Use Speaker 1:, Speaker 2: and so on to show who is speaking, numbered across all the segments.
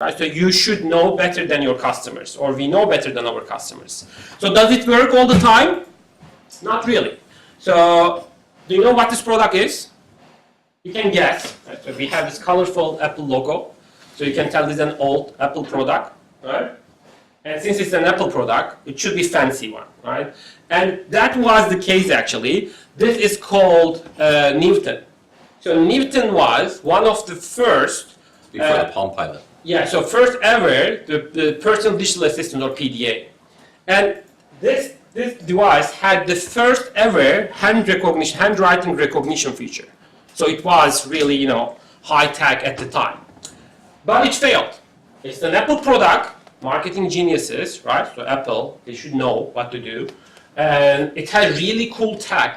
Speaker 1: Right? So you should know better than your customers, or we know better than our customers. So does it work all the time? Not really. So do you know what this product is? You can guess. Right? So we have this colorful Apple logo. So you can tell this is an old Apple product. Right? And since it's an Apple product, it should be fancy one. Right? And that was the case actually. This is called Newton. So Newton was one of the first.
Speaker 2: Before the Palm Pilot.
Speaker 1: Yeah, so first ever, the personal digital assistant, or PDA. And this device had the first ever handwriting recognition feature. So it was really, high tech at the time. But it failed. It's an Apple product, marketing geniuses, right? So Apple, they should know what to do. And it had really cool tech,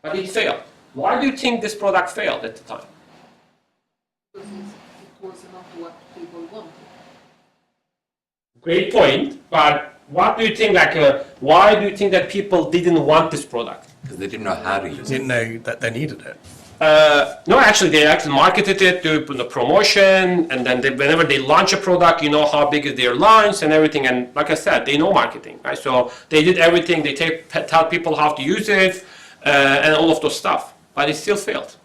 Speaker 1: but it failed. Why do you think this product failed at the time?
Speaker 3: Because it was not what people wanted.
Speaker 1: Great point, but what do you think, why do you think that people didn't want this product?
Speaker 2: Because they didn't know how to use it.
Speaker 4: Didn't know that they needed it.
Speaker 1: No, actually, they actually marketed it to the promotion, and then whenever they launch a product, you know how big is their launch and everything, and like I said, they know marketing, right? So they did everything, they tell people how to use it, and all of those stuff, but it still failed.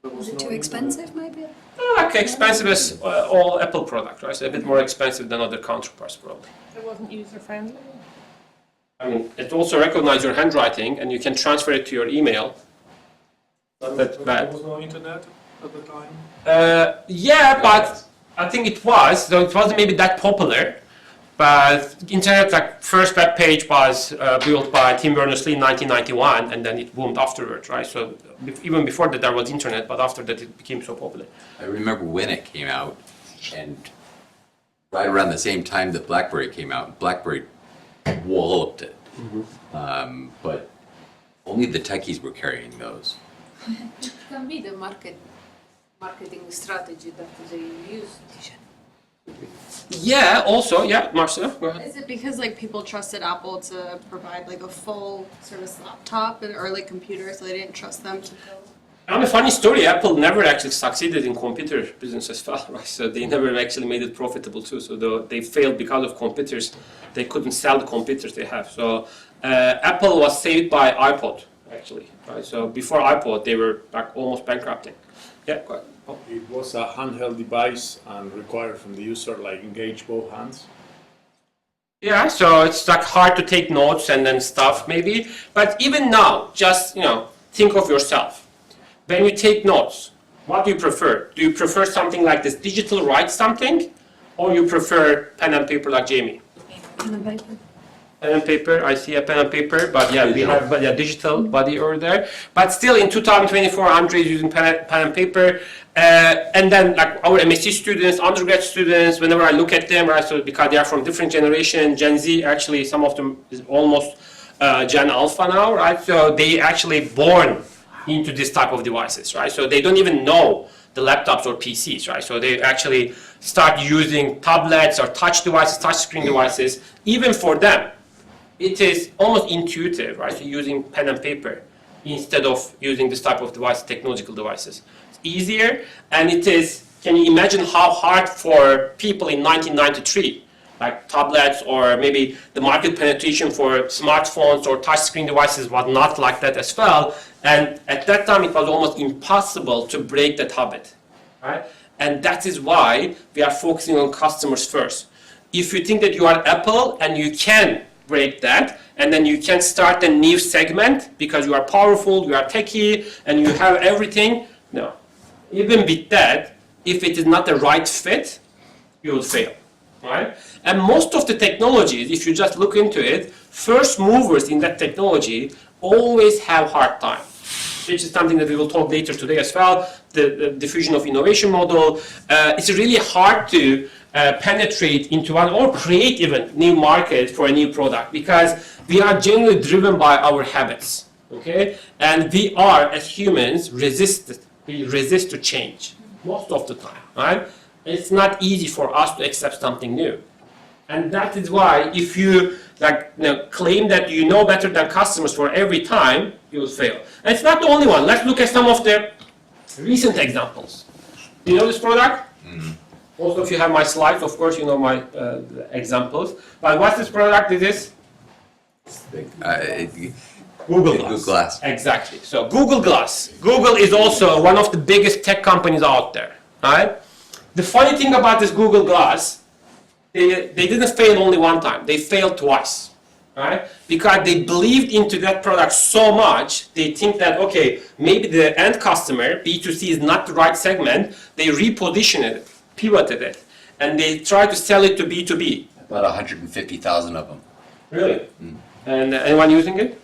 Speaker 5: Was it too expensive, maybe?
Speaker 1: Like expensive as all Apple product, right? So a bit more expensive than other counterparts, probably.
Speaker 6: It wasn't user-friendly.
Speaker 1: I mean, it also recognizes your handwriting, and you can transfer it to your email. Not that bad.
Speaker 7: There was no internet at the time?
Speaker 1: Yeah, but I think it was. So it wasn't maybe that popular. But internet, like first web page was built by Tim Berners-Lee in 1991, and then it boomed afterwards, right? So even before that there was internet, but after that it became so popular.
Speaker 2: I remember when it came out, and right around the same time that BlackBerry came out, BlackBerry walloped it.
Speaker 1: Mm-hmm.
Speaker 2: But only the techies were carrying those.
Speaker 3: It can be the marketing strategy that they use.
Speaker 1: Yeah, also, yeah, Marcela, go ahead.
Speaker 5: Is it because people trusted Apple to provide a full service laptop or computer, so they didn't trust them to build?
Speaker 1: And a funny story, Apple never actually succeeded in computer business as well, right? So they never actually made it profitable too. So they failed because of computers. They couldn't sell the computers they have. So Apple was saved by iPod, actually, right? So before iPod, they were almost bankrupting. Yeah, go ahead. Oh.
Speaker 7: It was a handheld device and required from the user engage both hands.
Speaker 1: Yeah, so it's hard to take notes and then stuff maybe. But even now, just think of yourself. When you take notes, what do you prefer? Do you prefer something like this digital write something, or you prefer pen and paper like Jamie?
Speaker 5: Pen and paper.
Speaker 1: Pen and paper, I see a pen and paper, but yeah, we have digital body over there. But still in 2024, Andre is using pen and paper. And then our MSc students, undergrad students, whenever I look at them, right, so because they are from different generation, Gen Z, actually some of them is almost Gen Alpha now, right? So they actually born into this type of devices, right? So they don't even know the laptops or PCs, right? So they actually start using tablets or touch devices, touch screen devices. Even for them, it is almost intuitive, right? So using pen and paper instead of using this type of device, technological devices. It's easier, and it is, can you imagine how hard for people in 1993, like tablets, or maybe the market penetration for smartphones or touchscreen devices was not like that as well. And at that time, it was almost impossible to break that habit, right? And that is why we are focusing on customers first. If you think that you are Apple and you can break that, and then you can start a new segment because you are powerful, you are techie, and you have everything, no. Even with that, if it is not the right fit, you will fail, right? And most of the technologies, if you just look into it, first movers in that technology always have hard time, which is something that we will talk later today as well, the diffusion of innovation model. It's really hard to penetrate into one or create even new market for a new product because we are generally driven by our habits, okay? And we are, as humans, we resist to change most of the time, right? It's not easy for us to accept something new. And that is why if you claim that you know better than customers for every time, you will fail. And it's not the only one. Let's look at some of the recent examples. Do you know this product? Mm-hmm. Also, if you have my slides, of course, you know my examples. But what's this product? It is Google
Speaker 2: Glass.
Speaker 1: Exactly. So Google Glass. Google is also one of the biggest tech companies out there, right? The funny thing about this Google Glass, they didn't fail only one time. They failed twice, right? Because they believed into that product so much, they think that, okay, maybe the end customer, B2C, is not the right segment. They repositioned it, pivoted it, and they tried to sell it to B2B.
Speaker 2: About 150,000 of them.
Speaker 1: Really? And anyone using it?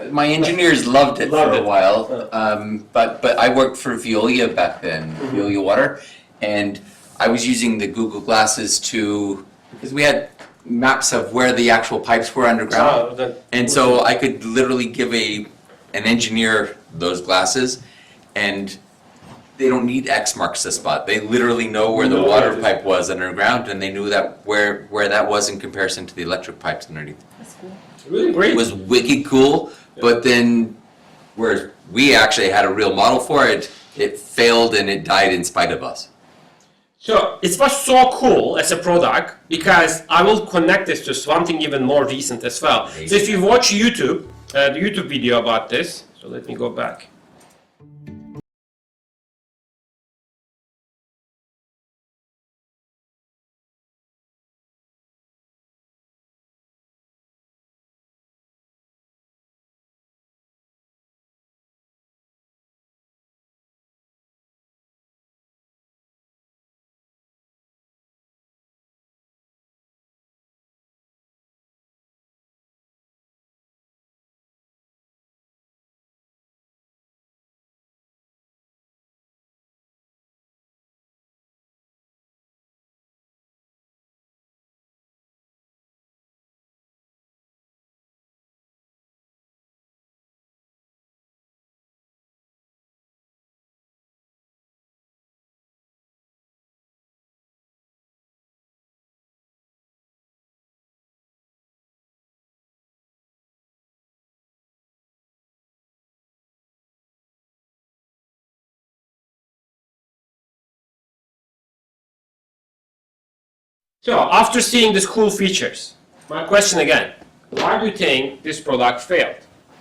Speaker 2: My engineers loved it
Speaker 1: Loved
Speaker 2: for
Speaker 1: it.
Speaker 2: a while, but I worked for Veolia back then, Veolia Water, and I was using the Google glasses because we had maps of where the actual pipes were underground, and so I could literally give an engineer those glasses, and they don't need X marks the spot. They literally know where the
Speaker 1: No,
Speaker 2: water
Speaker 1: it is.
Speaker 2: pipe was underground, and they knew that where that was in comparison to the electric pipes underneath.
Speaker 1: Really great.
Speaker 2: It was wicked cool, but then whereas we actually had a real model for it, it failed and it died in spite of us.
Speaker 1: So it was so cool as a product because I will connect this to something even more recent as well. So if you watch YouTube, the YouTube video about this, so let me go back. So after seeing these cool features, my question again, why do you think this product failed?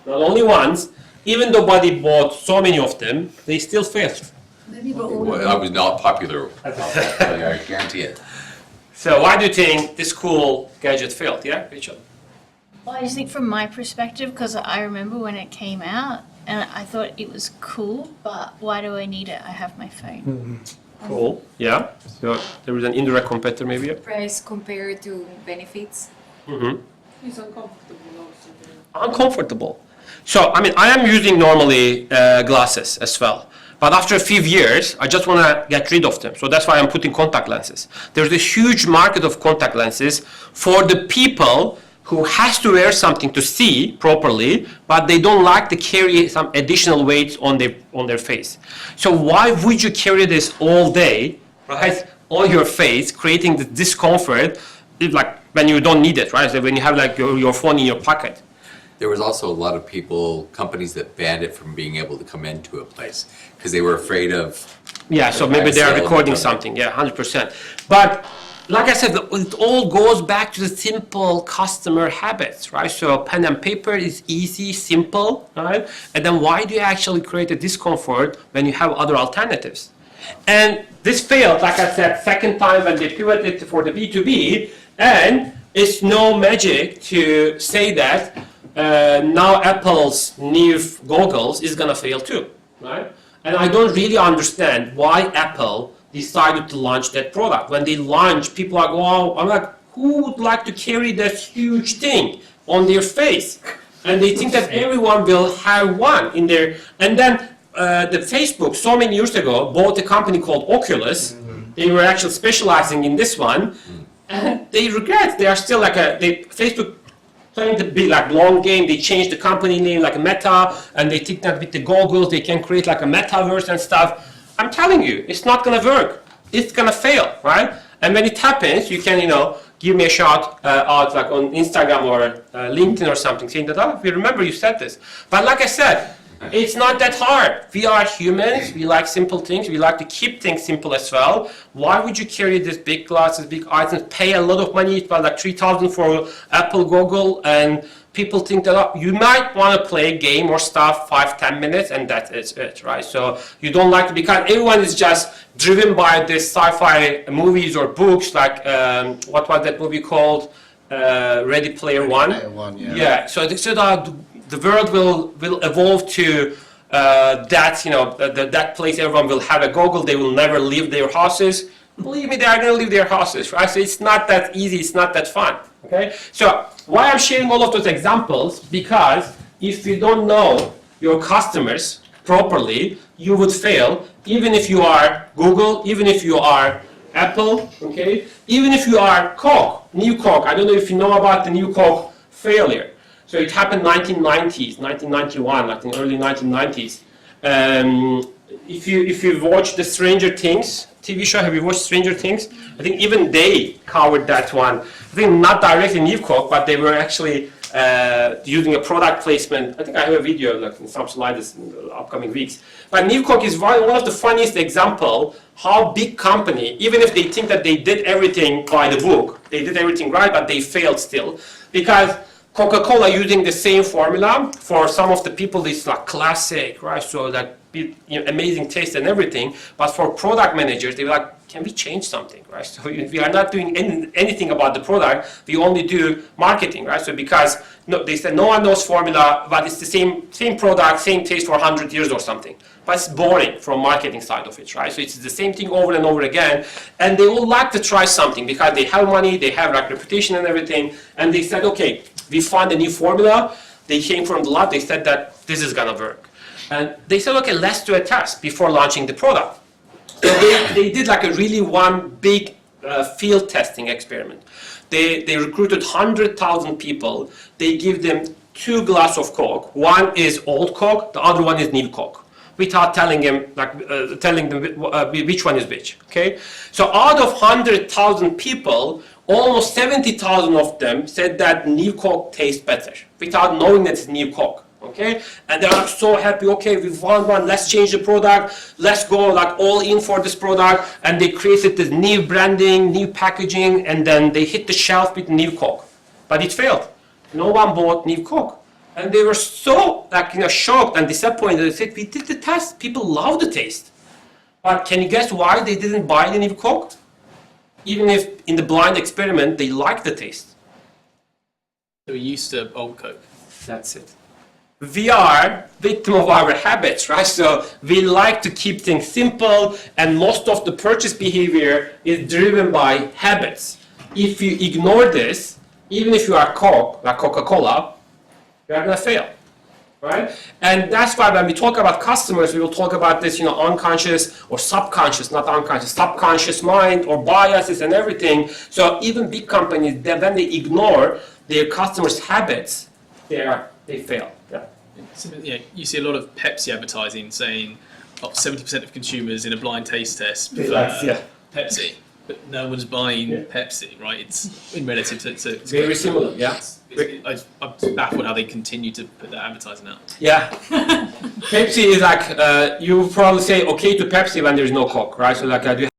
Speaker 1: Not only once, even though Buddy bought so many of them, they still failed.
Speaker 2: Well, I was not popular. I guarantee it.
Speaker 1: So why do you think this cool gadget failed? Yeah, Rachel?
Speaker 4: Well, I just think from my perspective, because I remember when it came out and I thought it was cool, but why do I need it? I have my phone.
Speaker 1: Cool. Yeah. So there is an indirect competitor maybe. Yeah?
Speaker 6: Price compared to benefits.
Speaker 3: It's uncomfortable also.
Speaker 1: Uncomfortable. So, I mean, I am using normally glasses as well. But after a few years, I just want to get rid of them. So that's why I'm putting contact lenses. There's a huge market of contact lenses for the people who has to wear something to see properly, but they don't like to carry some additional weights on their face. So why would you carry this all day, right, on your face, creating the discomfort, like when you don't need it, right? So when you have like your phone in your pocket.
Speaker 2: There was also a lot of companies that banned it from being able to come into a place because they were afraid of.
Speaker 1: Yeah, so maybe they are recording something. Yeah, 100%. But like I said, it all goes back to the simple customer habits, right? So pen and paper is easy, simple, right? And then why do you actually create a discomfort when you have other alternatives? And this failed, like I said, second time when they pivoted for the B2B, and it's no magic to say that now Apple's new goggles is gonna fail too, right? And I don't really understand why Apple decided to launch that product. When they launch, people are going, oh, I'm like, who would like to carry that huge thing on their face? And they think that everyone will have one in there. And then the Facebook, so many years ago, bought a company called Oculus. They were actually specializing in this one. And they regret, they are still like Facebook trying to be like long game, they changed the company name like Meta, and they think that with the goggles, they can create like a metaverse and stuff. I'm telling you, it's not gonna work. It's gonna fail, right? And when it happens, you can, give me a shout out like on Instagram or LinkedIn or something, saying that, oh, we remember you said this. But like I said, It's not that hard. We are humans. We like simple things. We like to keep things simple as well. Why would you carry these big glasses, big items, pay a lot of money? It's about like 3,000 for Apple, Google, and people think that you might want to play a game or stuff 5-10 minutes, and that is it, right? So you don't like to, because everyone is just driven by this sci-fi movies or books, like what was that movie called? Ready Player One. Yeah. So they said the world will evolve to that, you know, that place. Everyone will have a Google. They will never leave their houses. Believe me, they are going to leave their houses, right? So it's not that easy. It's not that fun. Okay. So why I'm sharing all of those examples, because if you don't know your customers properly, you would fail. Even if you are Google, even if you are Apple, okay, even if you are Coke, New Coke. I don't know if you know about the New Coke failure. So it happened 1990s, 1991, like in early 1990s. If you watch the Stranger Things TV show, have you watched Stranger Things? I think even they covered that one. I think not directly New Coke, but they were actually using a product placement. I think I have a video, like in some slides in the upcoming weeks. But New Coke is one of the funniest example how big company, even if they think that they did everything by the book, they did everything right, but they failed still. Because Coca-Cola using the same formula, for some of the people it's like classic, right? So that amazing taste and everything, but for product managers, they were like, can we change something, right? So we are not doing anything about the product, we only do marketing, right? So because they said no one knows formula, but it's the same product, same taste for 100 years or something. But it's boring from marketing side of it, right? So it's the same thing over and over again, and they all like to try something because they have money, they have like reputation and everything, and they said, okay, we found a new formula. They came from the lab, they said that this is gonna work. And they said, okay, let's do a test before launching the product. So they did like a really one big field testing experiment. They recruited 100,000 people. They give them 2 glasses of Coke. One is old Coke, the other one is new Coke, without telling them which one is which. Okay. So out of 100,000 people, almost 70,000 of them said that new Coke tastes better, without knowing that it's new Coke. Okay, and they're so happy. Okay, we found one. Let's change the product. Let's go like all in for this product. And they created this new branding, new packaging, and then they hit the shelf with new Coke. But it failed. No one bought new Coke, and they were so shocked and disappointed. They said, "We did the test. People love the taste." But can you guess why they didn't buy the new Coke? Even if in the blind experiment they liked the taste.
Speaker 8: So we're used to old Coke.
Speaker 1: That's it. We are victim of our habits, right? So we like to keep things simple, and most of the purchase behavior is driven by habits. If you ignore this, even if you are Coke, like Coca-Cola, you are gonna fail, right? And that's why when we talk about customers, we will talk about this, unconscious or subconscious, not unconscious, subconscious mind or biases and everything. So even big companies, when they ignore their customers' habits, they fail.
Speaker 8: Yeah, you see a lot of Pepsi advertising saying 70% of consumers in a blind taste test prefer Pepsi, but no one's buying Pepsi, right? It's in relative to
Speaker 1: Very similar, yeah.
Speaker 8: I'm baffled how they continue to put that advertising out.
Speaker 1: Yeah. Pepsi is like, you probably say okay to Pepsi when there's no Coke, right? So like, do you